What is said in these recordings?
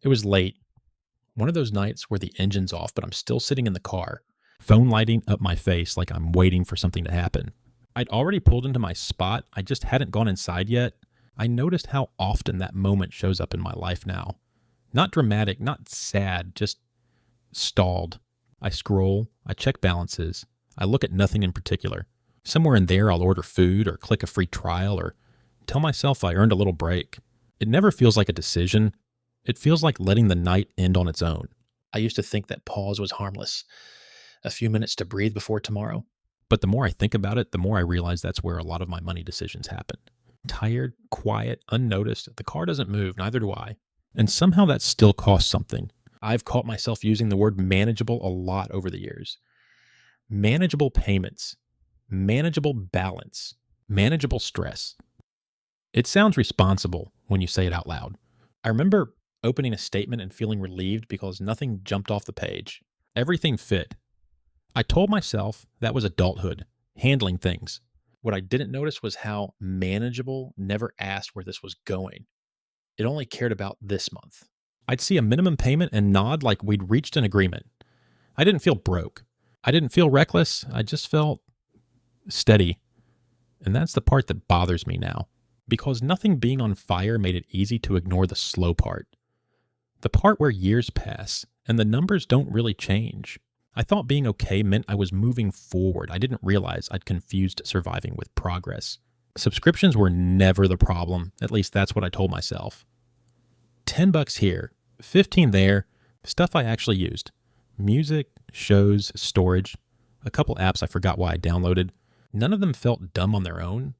It was late, one of those nights where the engine's off, but I'm still sitting in the car, phone lighting up my face like I'm waiting for something to happen. I'd already pulled into my spot, I just hadn't gone inside yet. I noticed how often that moment shows up in my life now. Not dramatic, not sad, just stalled. I scroll, I check balances, I look at nothing in particular. Somewhere in there I'll order food or click a free trial or tell myself I earned a little break. It never feels like a decision. It feels like letting the night end on its own. I used to think that pause was harmless. A few minutes to breathe before tomorrow. But the more I think about it, the more I realize that's where a lot of my money decisions happen. Tired, quiet, unnoticed. The car doesn't move, neither do I. And somehow that still costs something. I've caught myself using the word manageable a lot over the years. Manageable payments, manageable balance, manageable stress. It sounds responsible when you say it out loud. I remember opening a statement and feeling relieved because nothing jumped off the page. Everything fit. I told myself that was adulthood, handling things. What I didn't notice was how manageable never asked where this was going. It only cared about this month. I'd see a minimum payment and nod like we'd reached an agreement. I didn't feel broke. I didn't feel reckless. I just felt steady. And that's the part that bothers me now. Because nothing being on fire made it easy to ignore the slow part. The part where years pass and the numbers don't really change. I thought being okay meant I was moving forward. I didn't realize I'd confused surviving with progress. Subscriptions were never the problem. At least that's what I told myself. $10 here, 15 there, stuff I actually used. Music, shows, storage, a couple apps I forgot why I downloaded. None of them felt dumb on their own.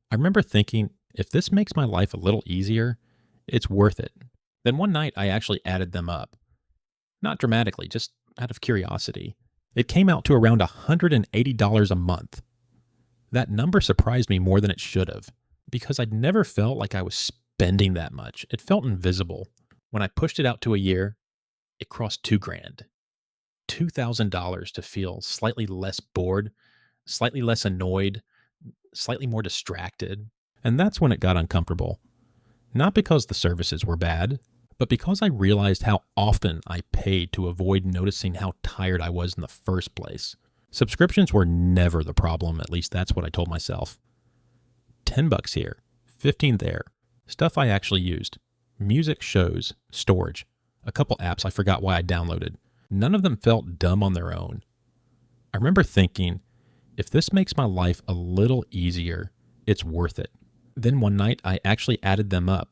I remember thinking, if this makes my life a little easier, it's worth it. Then one night I actually added them up. Not dramatically, just out of curiosity. It came out to around $180 a month. That number surprised me more than it should have, because I'd never felt like I was spending that much. It felt invisible. When I pushed it out to a year, it crossed $2,000. $2,000 to feel slightly less bored, slightly less annoyed, slightly more distracted. And that's when it got uncomfortable. Not because the services were bad, but because I realized how often I paid to avoid noticing how tired I was in the first place. Subscriptions were never the problem, at least that's what I told myself. $10 here, 15 there, stuff I actually used. Music, shows, storage, a couple apps I forgot why I downloaded. None of them felt dumb on their own. I remember thinking, if this makes my life a little easier, it's worth it. Then one night I actually added them up.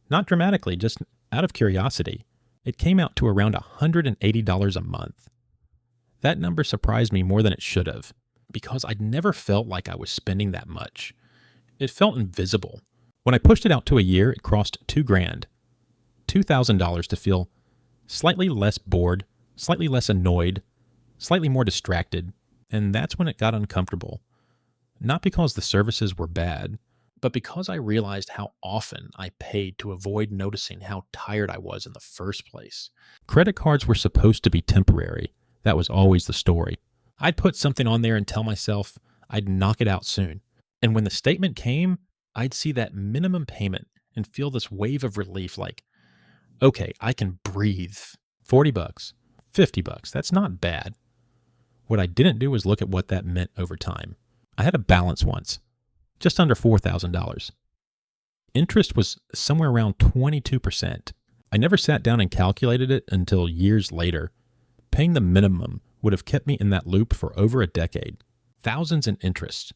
Not dramatically, just out of curiosity. It came out to around $180 a month. That number surprised me more than it should have, because I'd never felt like I was spending that much. It felt invisible. When I pushed it out to a year, it crossed $2,000. $2,000 to feel slightly less bored, slightly less annoyed, slightly more distracted, and that's when it got uncomfortable. Not because the services were bad, but because I realized how often I paid to avoid noticing how tired I was in the first place. Credit cards were supposed to be temporary. That was always the story. I'd put something on there and tell myself I'd knock it out soon. And when the statement came, I'd see that minimum payment and feel this wave of relief like, okay, I can breathe. $40, $50, that's not bad. What I didn't do was look at what that meant over time. I had a balance once, just under $4,000. Interest was somewhere around 22%. I never sat down and calculated it until years later. Paying the minimum would have kept me in that loop for over a decade. Thousands in interest.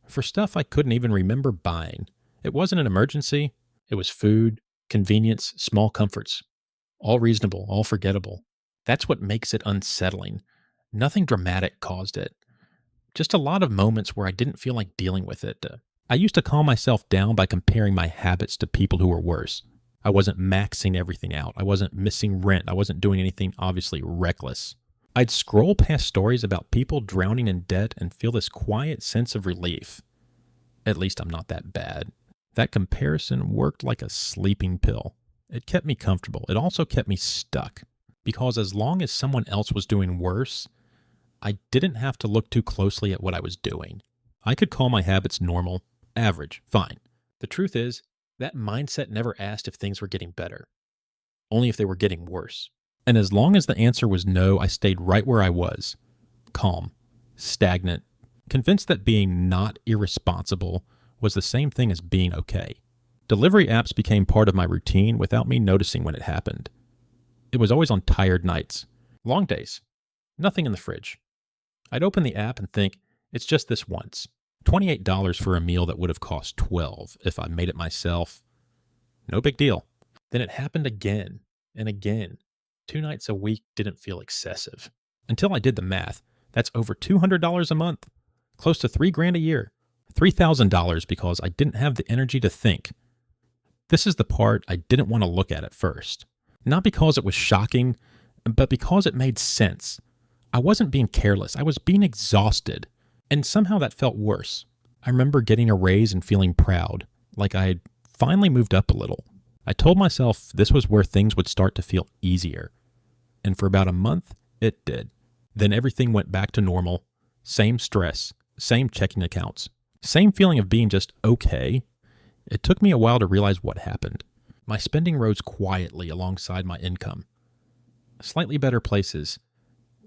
For stuff I couldn't even remember buying. It wasn't an emergency. It was food, convenience, small comforts. All reasonable, all forgettable. That's what makes it unsettling. Nothing dramatic caused it. Just a lot of moments where I didn't feel like dealing with it. I used to calm myself down by comparing my habits to people who were worse. I wasn't maxing everything out. I wasn't missing rent. I wasn't doing anything obviously reckless. I'd scroll past stories about people drowning in debt and feel this quiet sense of relief. At least I'm not that bad. That comparison worked like a sleeping pill. It kept me comfortable. It also kept me stuck. Because as long as someone else was doing worse, I didn't have to look too closely at what I was doing. I could call my habits normal, average, fine. The truth is, that mindset never asked if things were getting better. only if they were getting worse. And as long as the answer was no, I stayed right where I was, calm, stagnant, convinced that being not irresponsible was the same thing as being okay. Delivery apps became part of my routine without me noticing when it happened. It was always on tired nights, long days, nothing in the fridge. I'd open the app and think, it's just this once. $28 for a meal that would have cost $12 if I made it myself. No big deal. Then it happened again and again. 2 nights a week didn't feel excessive. Until I did the math, that's over $200 a month, close to $3,000 a year, $3,000 because I didn't have the energy to think. This is the part I didn't want to look at first. Not because it was shocking, but because it made sense. I wasn't being careless, I was being exhausted, and somehow that felt worse. I remember getting a raise and feeling proud, like I had finally moved up a little. I told myself this was where things would start to feel easier. And for about a month, it did. Then everything went back to normal. Same stress, same checking accounts, same feeling of being just okay. It took me a while to realize what happened. My spending rose quietly alongside my income. Slightly better places,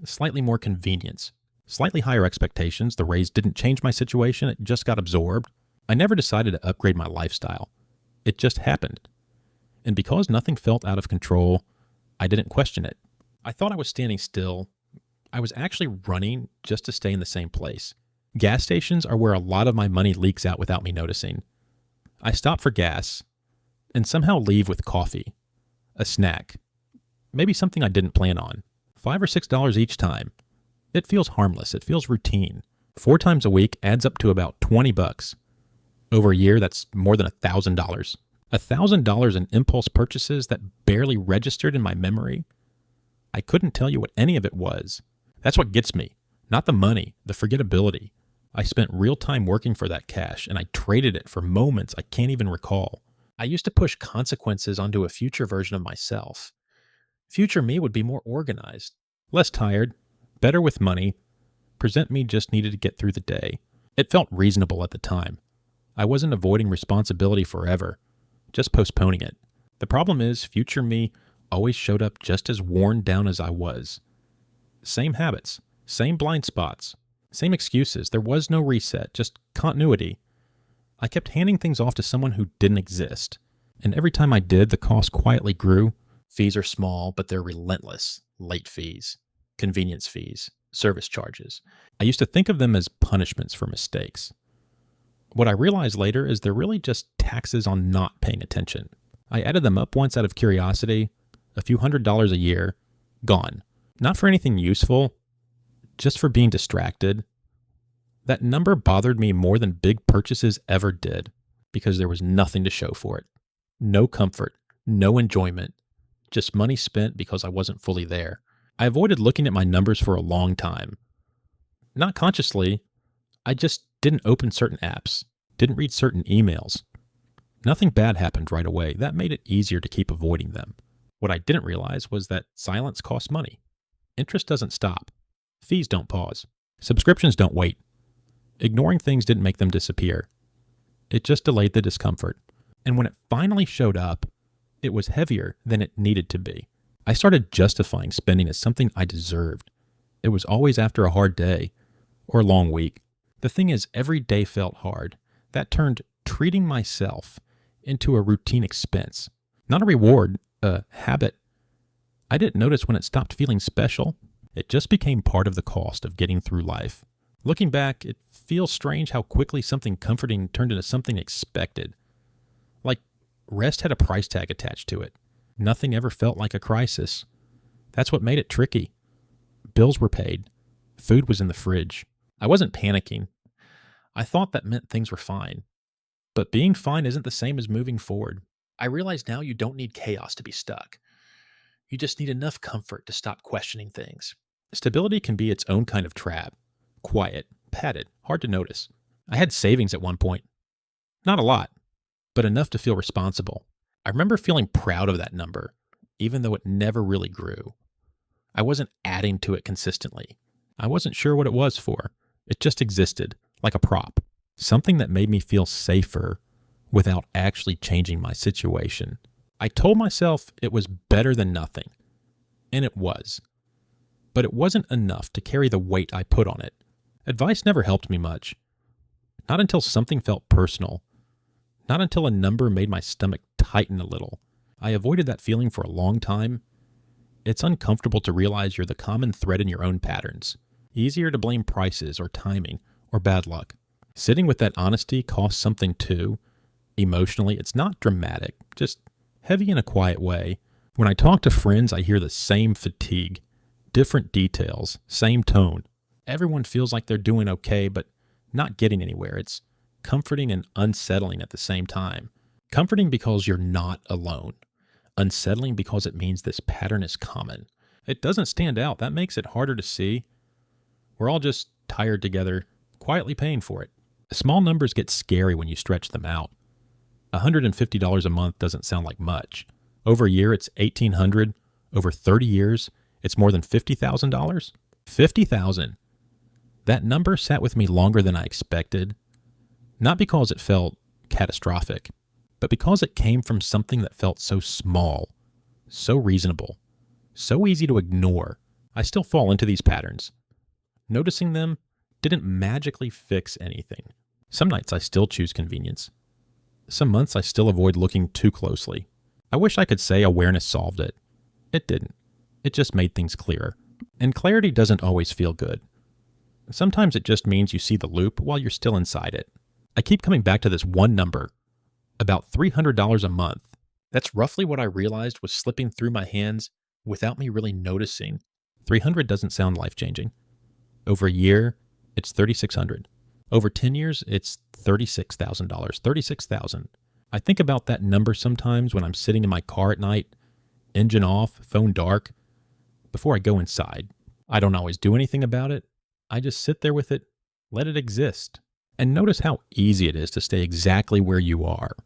slightly more convenience, slightly higher expectations. The raise didn't change my situation, it just got absorbed. I never decided to upgrade my lifestyle. It just happened. And because nothing felt out of control, I didn't question it. I thought I was standing still. I was actually running just to stay in the same place. Gas stations are where a lot of my money leaks out without me noticing. I stop for gas and somehow leave with coffee, a snack, maybe something I didn't plan on, $5 or $6 each time. It feels harmless. It feels routine. 4 times a week adds up to about $20. Over a year, that's more than $1,000. $1,000 in impulse purchases that barely registered in my memory. I couldn't tell you what any of it was. That's what gets me. Not the money, the forgettability. I spent real time working for that cash, and I traded it for moments I can't even recall. I used to push consequences onto a future version of myself. Future me would be more organized, less tired, better with money. Present me just needed to get through the day. It felt reasonable at the time. I wasn't avoiding responsibility forever, just postponing it. The problem is, future me always showed up just as worn down as I was. Same habits, same blind spots, same excuses. There was no reset, just continuity. I kept handing things off to someone who didn't exist. And every time I did, the cost quietly grew. Fees are small, but they're relentless. Late fees, convenience fees, service charges. I used to think of them as punishments for mistakes. What I realized later is they're really just taxes on not paying attention. I added them up once out of curiosity, a few $100s a year, gone. Not for anything useful, just for being distracted. That number bothered me more than big purchases ever did, because there was nothing to show for it. No comfort, no enjoyment, just money spent because I wasn't fully there. I avoided looking at my numbers for a long time. Not consciously, I just didn't open certain apps, didn't read certain emails. Nothing bad happened right away. That made it easier to keep avoiding them. What I didn't realize was that silence costs money. Interest doesn't stop. Fees don't pause. Subscriptions don't wait. Ignoring things didn't make them disappear. It just delayed the discomfort. And when it finally showed up, it was heavier than it needed to be. I started justifying spending as something I deserved. It was always after a hard day or a long week. The thing is, every day felt hard. That turned treating myself into a routine expense. Not a reward, a habit. I didn't notice when it stopped feeling special. It just became part of the cost of getting through life. Looking back, it feels strange how quickly something comforting turned into something expected. Like rest had a price tag attached to it. Nothing ever felt like a crisis. That's what made it tricky. Bills were paid. Food was in the fridge. I wasn't panicking. I thought that meant things were fine. But being fine isn't the same as moving forward. I realize now you don't need chaos to be stuck. You just need enough comfort to stop questioning things. Stability can be its own kind of trap. Quiet, padded, hard to notice. I had savings at one point. Not a lot, but enough to feel responsible. I remember feeling proud of that number, even though it never really grew. I wasn't adding to it consistently. I wasn't sure what it was for. It just existed, like a prop. Something that made me feel safer without actually changing my situation. I told myself it was better than nothing, and it was. But it wasn't enough to carry the weight I put on it. Advice never helped me much. Not until something felt personal. Not until a number made my stomach tighten a little. I avoided that feeling for a long time. It's uncomfortable to realize you're the common thread in your own patterns. Easier to blame prices or timing or bad luck. Sitting with that honesty costs something too. Emotionally, it's not dramatic, just heavy in a quiet way. When I talk to friends, I hear the same fatigue. Different details, same tone. Everyone feels like they're doing okay, but not getting anywhere. It's comforting and unsettling at the same time. Comforting because you're not alone. Unsettling because it means this pattern is common. It doesn't stand out. That makes it harder to see. We're all just tired together, quietly paying for it. Small numbers get scary when you stretch them out. $150 a month doesn't sound like much. Over a year, it's $1,800. Over 30 years, it's more than $50,000. $50,000. That number sat with me longer than I expected. Not because it felt catastrophic, but because it came from something that felt so small, so reasonable, so easy to ignore. I still fall into these patterns. Noticing them didn't magically fix anything. Some nights I still choose convenience. Some months I still avoid looking too closely. I wish I could say awareness solved it. It didn't. It just made things clearer. And clarity doesn't always feel good. Sometimes it just means you see the loop while you're still inside it. I keep coming back to this one number, about $300 a month. That's roughly what I realized was slipping through my hands without me really noticing. 300 doesn't sound life-changing. Over a year, it's $3,600. Over 10 years, it's $36,000. $36,000. I think about that number sometimes when I'm sitting in my car at night, engine off, phone dark, before I go inside. I don't always do anything about it. I just sit there with it, let it exist, and notice how easy it is to stay exactly where you are.